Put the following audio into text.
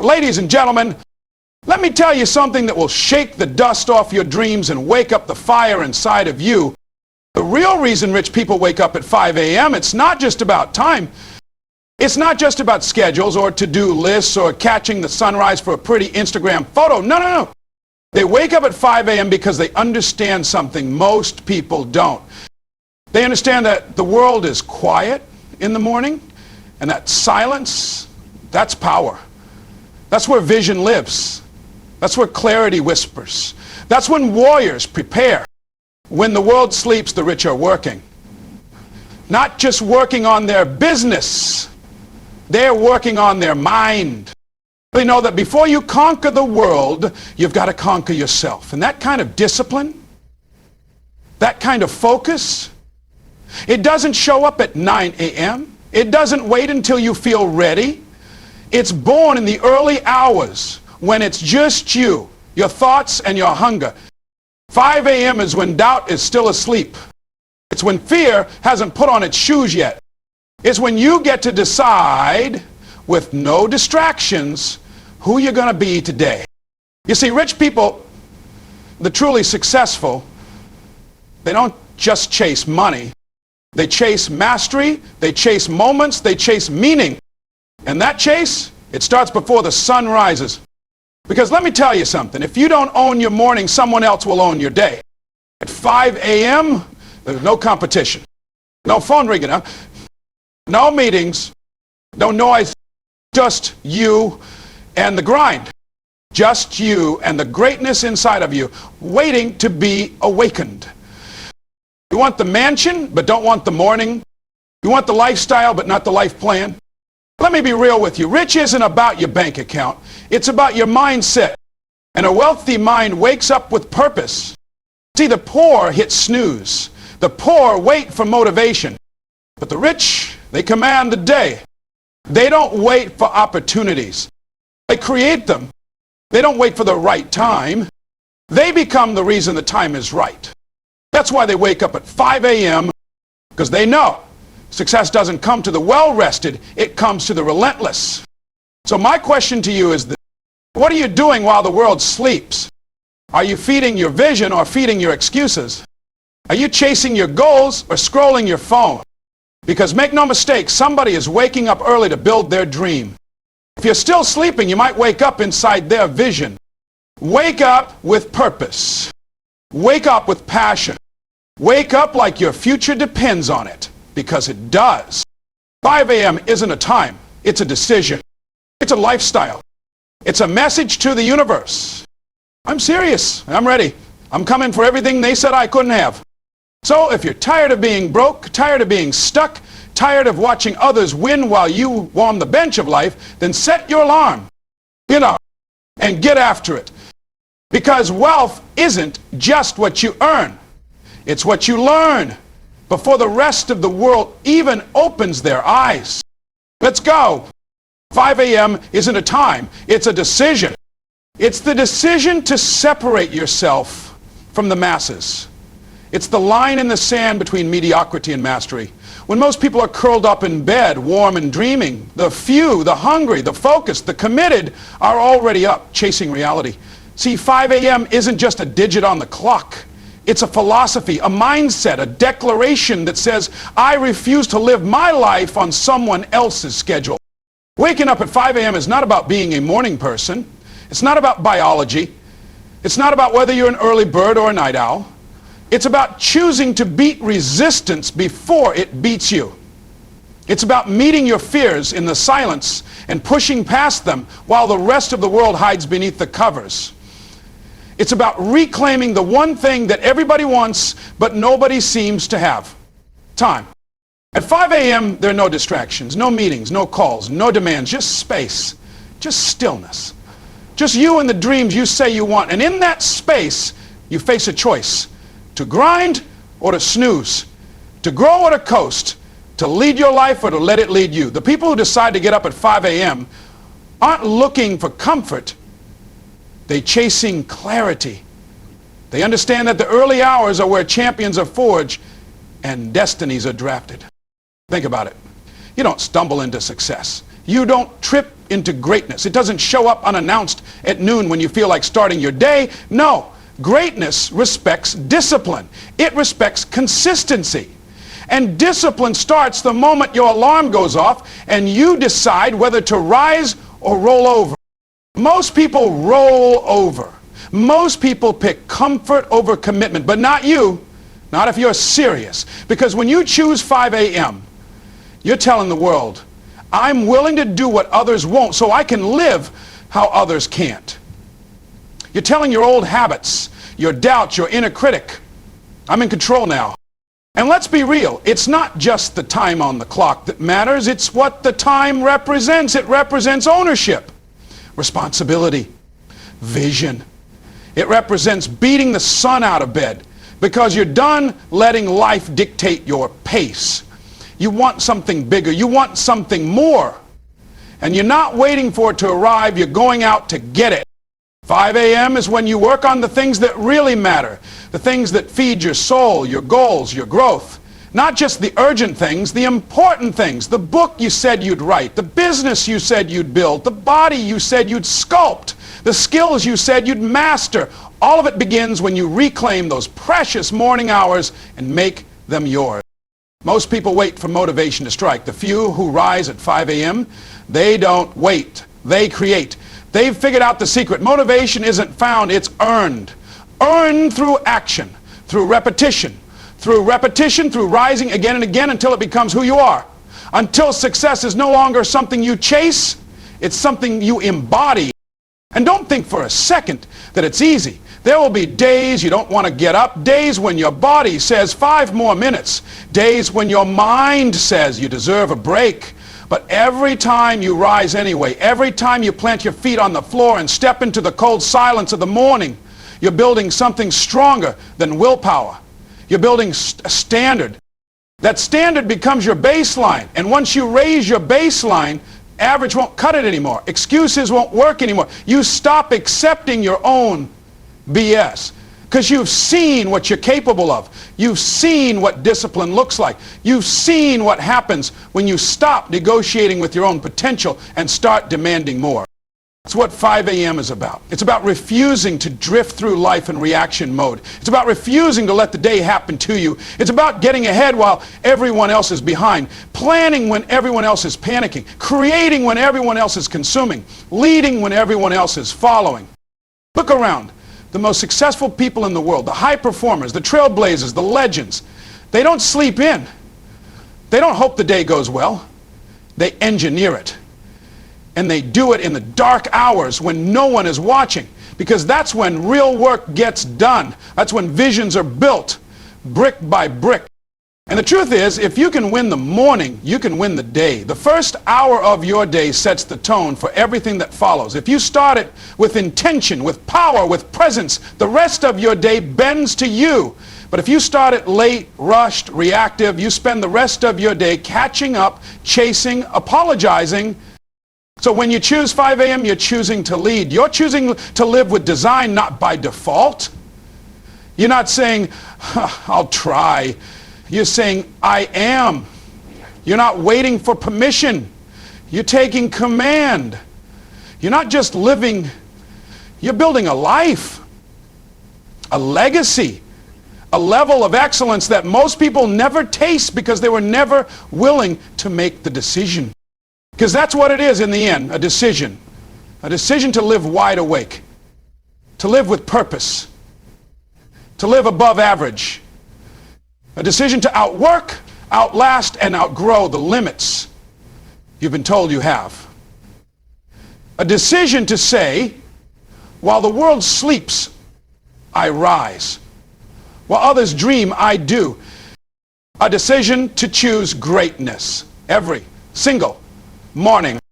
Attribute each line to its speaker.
Speaker 1: Ladies and gentlemen, let me tell you something that will shake the dust off your dreams and wake up the fire inside of you. The real reason rich people wake up at 5 a.m., it's not just about time. It's not just about schedules or to-do lists or catching the sunrise for a pretty Instagram photo. No, no, no. They wake up at 5 a.m. because they understand something most people don't. They understand that the world is quiet in the morning, and that silence, that's power. That's where vision lives. That's where clarity whispers. That's when warriors prepare. When the world sleeps, the rich are working. Not just working on their business. They're working on their mind. They know that before you conquer the world, you've got to conquer yourself. And that kind of discipline, that kind of focus, it doesn't show up at 9 a.m. It doesn't wait until you feel ready. It's born in the early hours when it's just you, your thoughts and your hunger. 5 a.m. is when doubt is still asleep. It's when fear hasn't put on its shoes yet. It's when you get to decide, with no distractions, who you're going to be today. You see, rich people, the truly successful, they don't just chase money. They chase mastery, they chase moments, they chase meaning. And that chase, it starts before the sun rises. Because let me tell you something, if you don't own your morning, someone else will own your day. At 5 a.m., there's no competition. No phone ringing, huh? No meetings, no noise, just you and the grind. Just you and the greatness inside of you, waiting to be awakened. You want the mansion, but don't want the morning. You want the lifestyle, but not the life plan. Let me be real with you. Rich isn't about your bank account. It's about your mindset. And a wealthy mind wakes up with purpose. See, the poor hit snooze. The poor wait for motivation. But the rich, they command the day. They don't wait for opportunities. They create them. They don't wait for the right time. They become the reason the time is right. That's why they wake up at 5 a.m. because they know success doesn't come to the well-rested, it comes to the relentless. So my question to you is this: what are you doing while the world sleeps? Are you feeding your vision or feeding your excuses? Are you chasing your goals or scrolling your phone? Because make no mistake, somebody is waking up early to build their dream. If you're still sleeping, you might wake up inside their vision. Wake up with purpose. Wake up with passion. Wake up like your future depends on it, because it does. 5 a.m. isn't a time, it's a decision. It's a lifestyle. It's a message to the universe. I'm serious, I'm ready. I'm coming for everything they said I couldn't have. So if you're tired of being broke, tired of being stuck, tired of watching others win while you warm the bench of life, then set your alarm, and get after it. Because wealth isn't just what you earn. It's what you learn before the rest of the world even opens their eyes. Let's go. 5 a.m. isn't a time, it's a decision. It's the decision to separate yourself from the masses. It's the line in the sand between mediocrity and mastery. When most people are curled up in bed, warm and dreaming, the few, the hungry, the focused, the committed are already up, chasing reality. See, 5 a.m. isn't just a digit on the clock. It's a philosophy, a mindset, a declaration that says, I refuse to live my life on someone else's schedule. Waking up at 5 a.m. is not about being a morning person. It's not about biology. It's not about whether you're an early bird or a night owl. It's about choosing to beat resistance before it beats you. It's about meeting your fears in the silence and pushing past them while the rest of the world hides beneath the covers. It's about reclaiming the one thing that everybody wants but nobody seems to have: time. At 5 a.m. there are no distractions, no meetings, no calls, no demands, just space, just stillness. Just you and the dreams you say you want. And in that space you face a choice: to grind or to snooze, to grow or to coast, to lead your life or to let it lead you. The people who decide to get up at 5 a.m. aren't looking for comfort. They're chasing clarity. They understand that the early hours are where champions are forged and destinies are drafted. Think about it. You don't stumble into success. You don't trip into greatness. It doesn't show up unannounced at noon when you feel like starting your day. No, greatness respects discipline. It respects consistency. And discipline starts the moment your alarm goes off and you decide whether to rise or roll over. Most people roll over. Most people pick comfort over commitment, but not you. Not if you're serious. Because when you choose 5 a.m., you're telling the world, I'm willing to do what others won't so I can live how others can't. You're telling your old habits, your doubts, your inner critic, I'm in control now. And let's be real, it's not just the time on the clock that matters, it's what the time represents. It represents ownership, responsibility, vision. It represents beating the sun out of bed because you're done letting life dictate your pace. You want something bigger, you want something more. And you're not waiting for it to arrive, you're going out to get it. 5 a.m. is when you work on the things that really matter, the things that feed your soul, your goals, your growth. Not just the urgent things, the important things. The book you said you'd write, the business you said you'd build, the body you said you'd sculpt, the skills you said you'd master. All of it begins when you reclaim those precious morning hours and make them yours. Most people wait for motivation to strike. The few who rise at 5 a.m., they don't wait. They create. They've figured out the secret. Motivation isn't found, it's earned. Earned through action, through repetition, through rising again and again until it becomes who you are. Until success is no longer something you chase, it's something you embody. And don't think for a second that it's easy. There will be days you don't want to get up, days when your body says 5 more minutes, days when your mind says you deserve a break. But every time you rise anyway, every time you plant your feet on the floor and step into the cold silence of the morning, you're building something stronger than willpower. You're building a standard. That standard becomes your baseline. And once you raise your baseline, average won't cut it anymore. Excuses won't work anymore. You stop accepting your own BS. Because you've seen what you're capable of. You've seen what discipline looks like. You've seen what happens when you stop negotiating with your own potential and start demanding more. That's what 5 a.m. is about. It's about refusing to drift through life in reaction mode. It's about refusing to let the day happen to you. It's about getting ahead while everyone else is behind. Planning when everyone else is panicking. Creating when everyone else is consuming. Leading when everyone else is following. Look around. The most successful people in the world, the high performers, the trailblazers, the legends, they don't sleep in. They don't hope the day goes well. They engineer it. And they do it in the dark hours when no one is watching, because that's when real work gets done. That's when visions are built, brick by brick. And the truth is, if you can win the morning, you can win the day. The first hour of your day sets the tone for everything that follows. If you start it with intention, with power, with presence, the rest of your day bends to you. But if you start it late, rushed, reactive, you spend the rest of your day catching up, chasing, apologizing. So when you choose 5 a.m., you're choosing to lead. You're choosing to live with design, not by default. You're not saying, I'll try. You're saying, I am. You're not waiting for permission. You're taking command. You're not just living, you're building a life, a legacy, a level of excellence that most people never taste because they were never willing to make the decision. Because that's what it is in the end, a decision. A decision to live wide awake, to live with purpose, to live above average. A decision to outwork, outlast, and outgrow the limits you've been told you have. A decision to say, while the world sleeps, I rise. While others dream, I do. A decision to choose greatness every single morning.